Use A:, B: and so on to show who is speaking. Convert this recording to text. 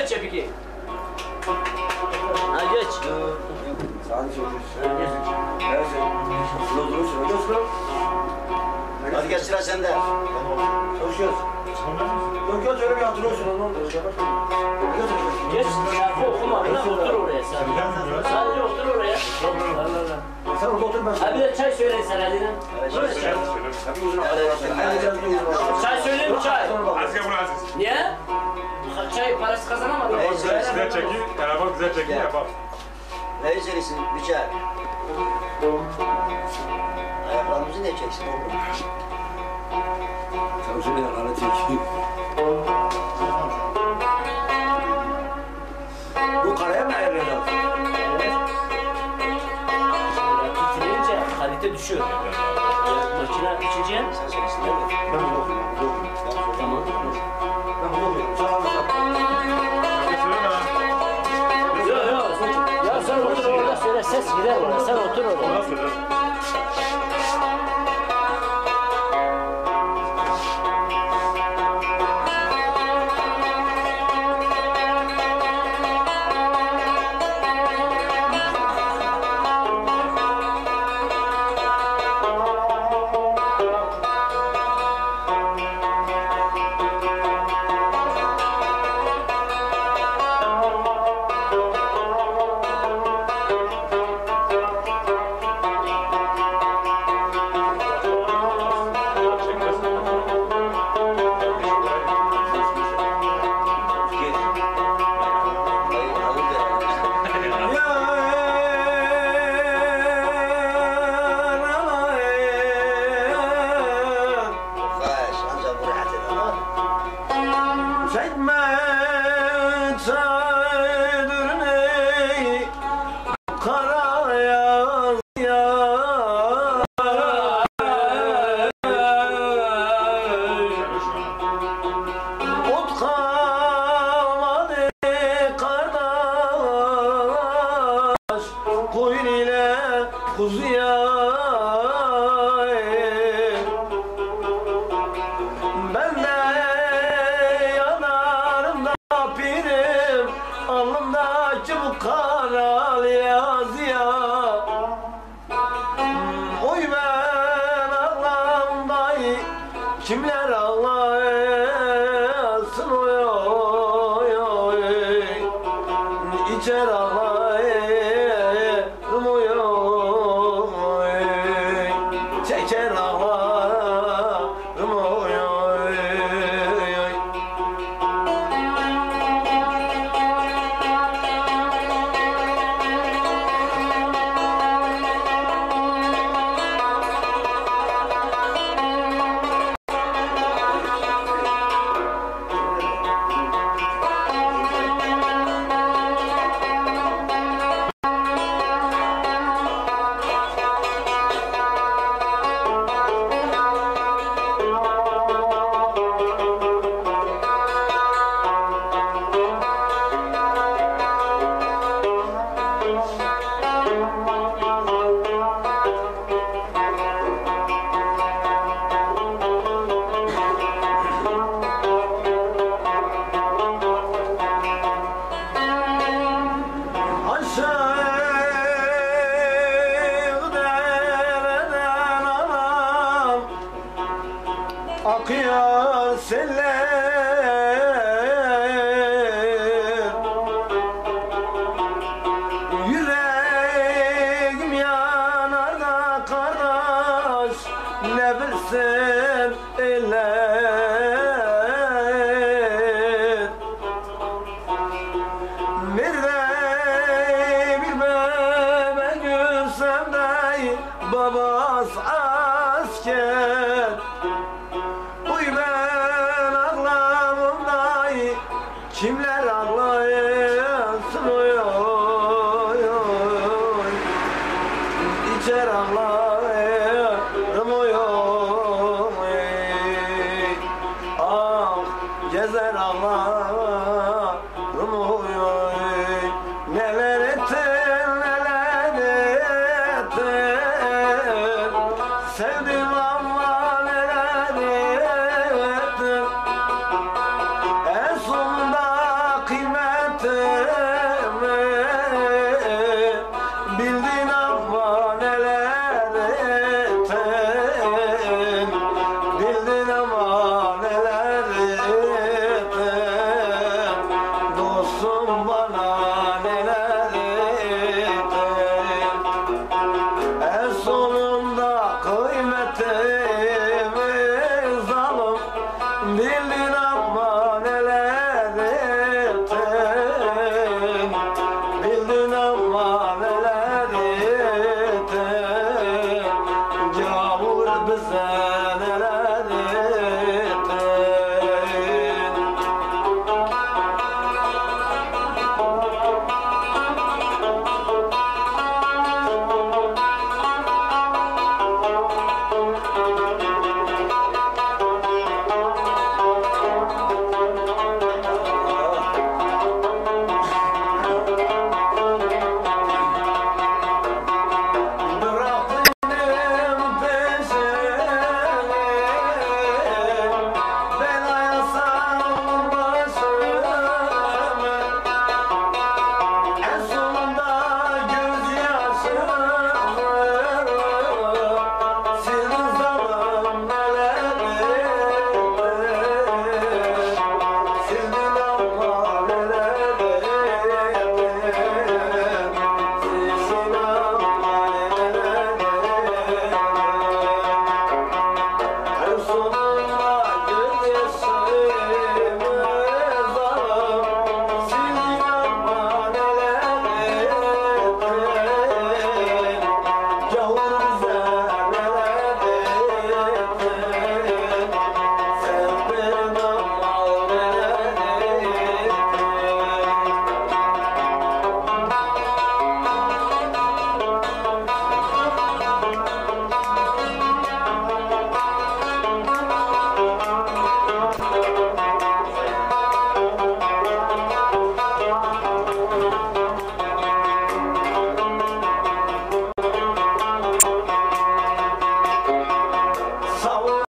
A: geç peki. Ha geç.
B: Sağını çekiyorsun. Evet sen. Slow durursun. Öyle slow.
C: Hadi geç sıra sende.
B: Çalışıyoruz. Yok yok öyle bir hatırlıyorsun onu.
A: Geç. Şarkı okuma. Otur oraya sen. Sadece otur oraya.
B: Sen orada otur ben sana.
A: Ha bir de çay söyleyin sen Ali'den. Çay söyleyeyim mi çay?
D: Aziz bunu Aziz.
A: Niye? Çay parası kazanamadım.
D: Güzel çekin, araba güzel çekin yapalım.
C: Ne içersin? Bir çay. Ayaklarımızı ne çeksin oğlum?
B: Sen şöyle yanına çek. Bu karaya mı ayıracağız?
A: Titrenince kalite düşüyor. Makine içince
C: Sen çeksin değil mi?
B: Ben bunu okuyorum.
A: tamam.
B: Ben bunu okuyorum. Sen anlasın.
A: Yok. Ya sen otur orada söyle ses gider orada. Sen otur orada.
D: Nasıl?
B: Kimler ağlasın oy oy oy, içer ağlayırım oy oy, çeker ağlarım oy oy. Akıyor seller, yüreğim yanar da kardeş, ne bilsin eller. Nerede bir bebek gülsem de babası asker. Kimler ağlayasın oy oy oy, içer ağlarım oy oy, ah gezer ağlarım oy oy. Neler ettin neler ettin, sevdim ama neler ettin. En sonunda kıymet
E: etme. Bildin ama neler ettin. Bildin ama neler ettin. Dostum bana